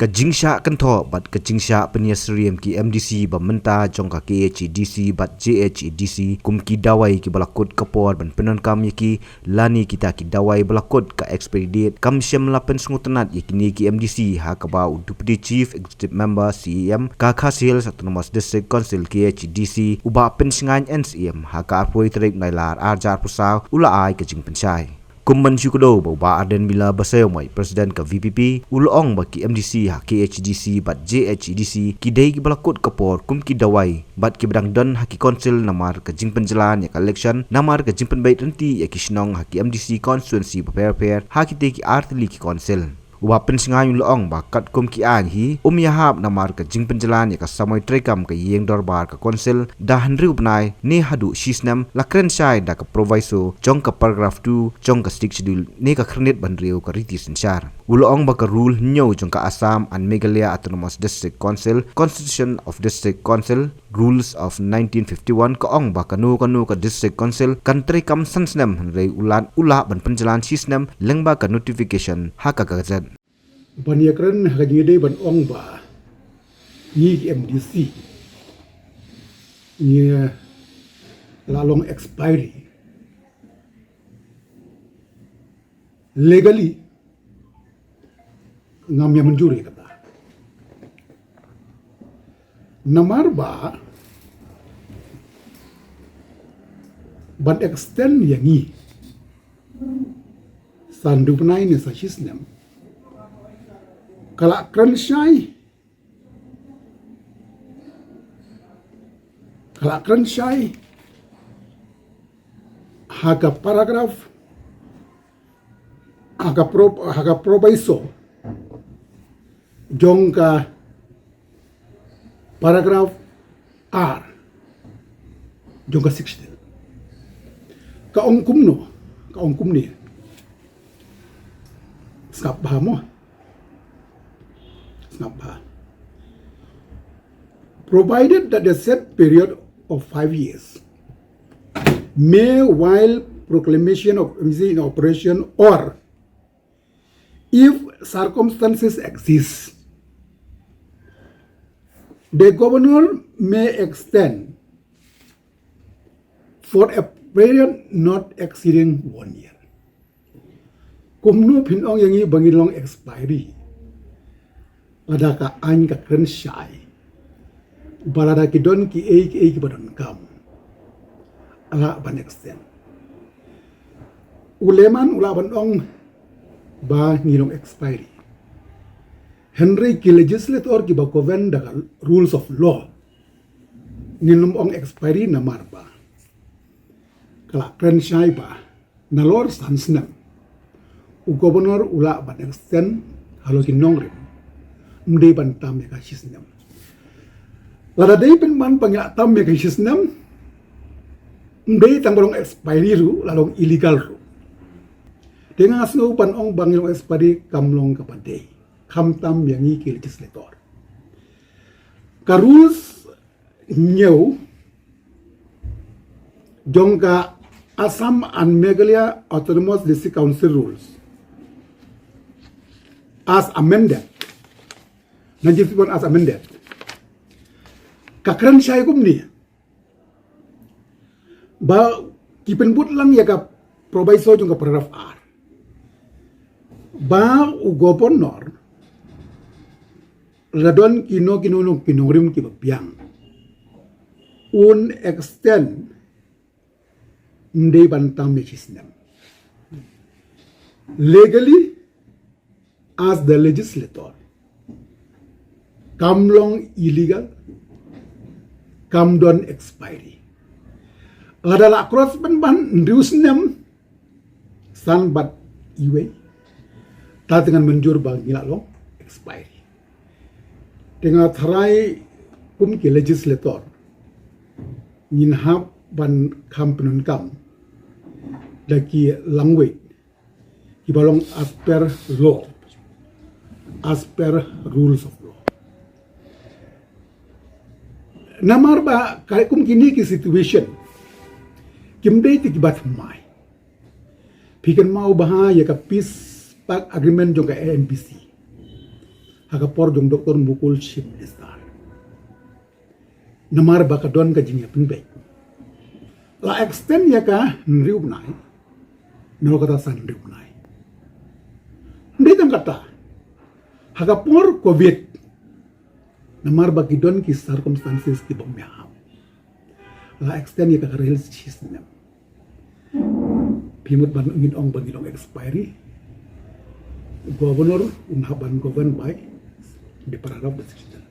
ka jingsha kan tho bat ka jingsha peniasriam ki MDC bamenta jong ka KHDC bat JHDC kum ki dawai ki balakot kapor ban penon kam yaki lani kita ki dawai balakot ka expiry date kam syam lapen sungutanat yakini ki MDC ha ka ba deputy chief executive member CEM ka khasil autonomous district council KHDC uba pensingan NCM ha ka apoi trek nailar arjar pusaw ula ai ka jing pensai kumban syukudo ba aden bila basayo mai presiden ka VPP ulong ba ki MDC ha KHDC bat JHDC ki dei ki balakot kapor kum ki dawai bat ki bedang don ha ki council namar ka jing Pynjlan ya ka election namar ka jing penbait renti ya ki Shillong ha ki MDC constituency pair ha ki te ki artli ki council Wapen singai ulong bakat kum ki an hi Ïahap namar ka jing Pynjlan ya ka samoi trekam ka yeng dorbar ka konsil dah henry upnai ne hadu shisnam lakren shai da ka proviso jong ka paragraph 2 jong ka stick schedule ne ka khrenet banriu ka riti senchar ulong ba ka rule nyo jong ka Assam and Meghalaya autonomous district council constitution of district council rules of 1951 ka ong ba kanu ka district council kan trekam sansnam henry ulat ula ban Pynjlan shisnam lengba ka notification ha ka gazet Banyakran hajide ban ong ba ni MDC ni lalong expiry legally ngam yang menjuri kata namar ba ban extend yang ni sandu penai ni sasisnem kalau keren syai haga paragraf haga proviso jongka paragraf R jongka 16 ka ongkum ni skap bahamo provided that the set period of 5 years may while proclamation of MDC in operation or if circumstances exist the governor may extend for a period not exceeding 1 year kumnu pinong yangi bangilong expiry ada ka an ka kren syai barada ki don ki ki badon kam ala ban extend uleman ula ban ong ba ngilong expiry Henry ki legislator ki ba koven da rules of law nginum ong expiry namar ba kala kren syai ba nalor sansnam u governor ula ban extend halo ki nongrim mde ban tam ya kasisnam lada dei pen man pangya tam ya kasisnam mde tang balong expiry ru lalong illegal ru dengan asno pan ong bangilong expiry kamlong kapade kam tam yang ki legislator ka rules nyau jongka Assam and Meghalaya autonomous district council rules as amended Najib as amended. Kakran syai kum ni. Ba kipen but lang ya ka proviso jung ka paragraph R. Ba u governor radon kino kinongrim ki babyang. Un extend ndey bantam system. Legally as the legislator kamlong illegal Kyndon expiry adalah cross ban ndiusnem san bat iwe ta dengan menjur bang ilalong expiry dengan tharai kum ki legislator Ïahap ban kampenun kam daki langwe ki balong as per law as per rules of namar ba kare kum kini ki situation kimdei ti bat mai pikan mau baha ya ka peace pact agreement jong ka MDC Hagapor jong doktor mukul ship distar. Namar bakadon ka jingya penbek. La extend ya ka nriub nai. No kata san nriub nai. Hindi tang kata. Hagapor COVID. Namar bakidon ki circumstances ki bom Ïahap. La extend ya ka karel system. Pimut ban ong bangilong expiry. Gubernur unhaban govern by di pararab decision.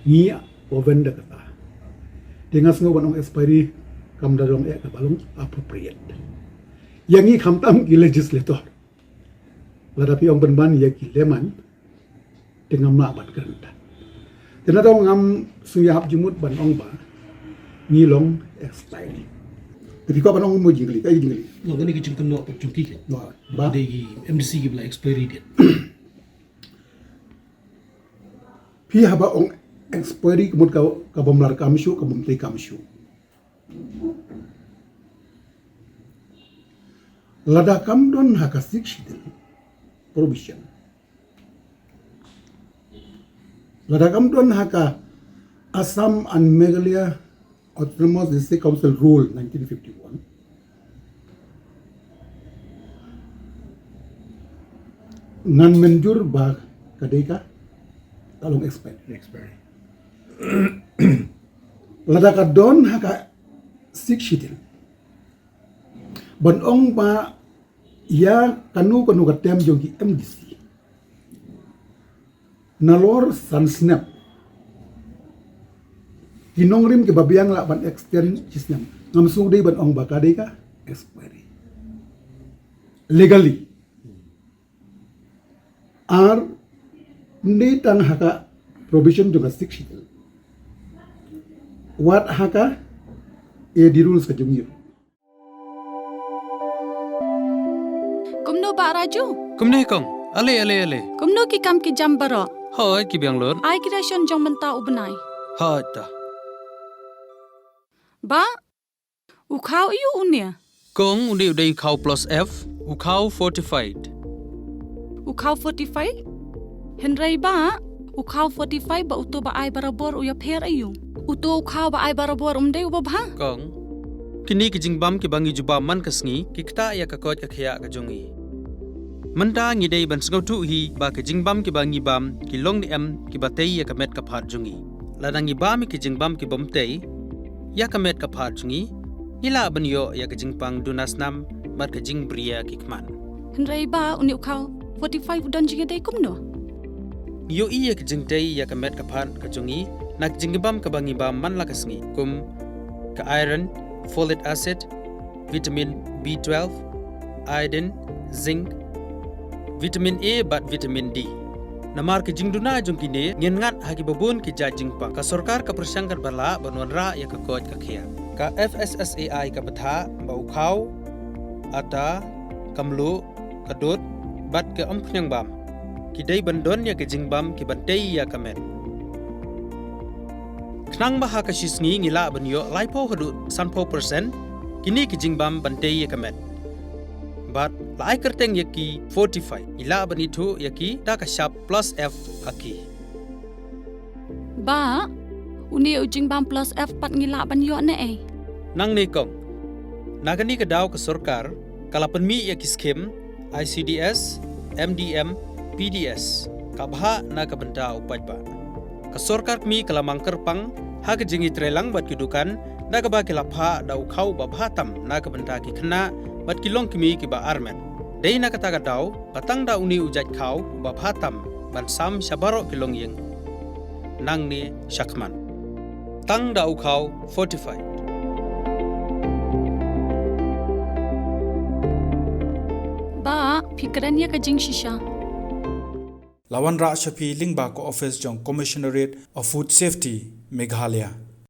Ni govern da kata. Tingas ngo banong expiry kam darong kabalong appropriate. Yang ni kamtam ki legislator. Ladapi ong ban ya ki leman tingam na ban kerenta. Tenata ngam Ïahap jumut ban ong ba ni long expiry. Tapi kau banong mo jingli, kaya jingli. Lo gani ki Jingkynnoh pag jumti ke. No, ba? Degi MDC ki bla expiry date. Pi haba ong expiry kumut ka bomlar kamshu ka bomtay kamshu. Lada Kyndon haka sikshidil provision. Lada Kyndon haka Assam and Meghalaya Autonomous District Council Rule 1951. Ngan menjur ba kadeka talong expiry. Lada Kyndon haka sikshidil. Banong pa ya kanu katem jogi MDC. Nalor san snap. Kinongrim ke babiang la ban extern system. Ngamsung dei ban ong bakade ka expiry. Legally. Ndi tang haka provision juga sikshidil. What haka di rules ka jungir. Kumno ba raju? Kumne kong, ale. Kumno ki kam ki jam baro. Hoi ki biang lor. Ai ki ration jong menta ubnai. Ha ta. Ba? Ukau iu unia. Kong undi udai kau plus F, ukau fortified. Ukau 45? Henry ba? Ukau 45 ba uto ba ai barabor uya pher ayu. Uto ukau ba ai barabor umde uba ba? Kong. Kini ki jingbam ki bangi juba man kasngi, ki kta ya ka kot ka khaya ka jongi. Manta ngi dei ban sngau tu hi ba ki jingbam ki bangi bam, ki long ni em ki batei ya ka met ka phat jongi. Ladangi bam ki jingbam ki bomtei ya kamet ka phat jungi ila banyo ya ka jingpang dunasnam mat ka jingbria kikman Henry ba uni ukau 45 udan jinga dei kumno. yo iya ka jingtei ya kamet ka phat ka jungi nak jingbam ka bangi bam man la kasngi kum ka iron, folic acid, vitamin B12, iodine, zinc, vitamin A bat vitamin D. Namar ke jingduna jungkine ngengat hagi babun ki jingpa ka sarkar ka persangkar bala banwanra ya ka kot ka khia ka FSSAI ka batha ba ukhau ata kamlu kadut bat ke ampnyang bam ki dei bandon ya ke jingbam ki bantei ya kamet knang ba ka shisngi ngila banyo laipo hadu sanpo percent kini ki jingbam bantei ya kamet but lai kerteng yaki 45 ila banitu yaki ta ka sharp plus F haki Ba? Uni ujing bam plus F pat ngila ban yo ne eh. nang ne kong nagani ka daw ka sarkar kalapan mi yaki skim ICDS MDM PDS ka bha na ka banta upaj ba ka sarkar mi kalamang kerpang ha ka jingi trelang bat kidukan na ka ba kilapha daw khau ba bhatam na ka banta ki khna bat kilong kimi ki ba armen dei na kata ka daw patang da uni ujat khau ba bhatam ban sam shabaro kilong yeng nang ni shakman tang da ukhau 45 Ba, pikrannya ka jing shisha. Lawan Ra Shafi Lingba ko office jong Commissionerate of Food Safety Meghalaya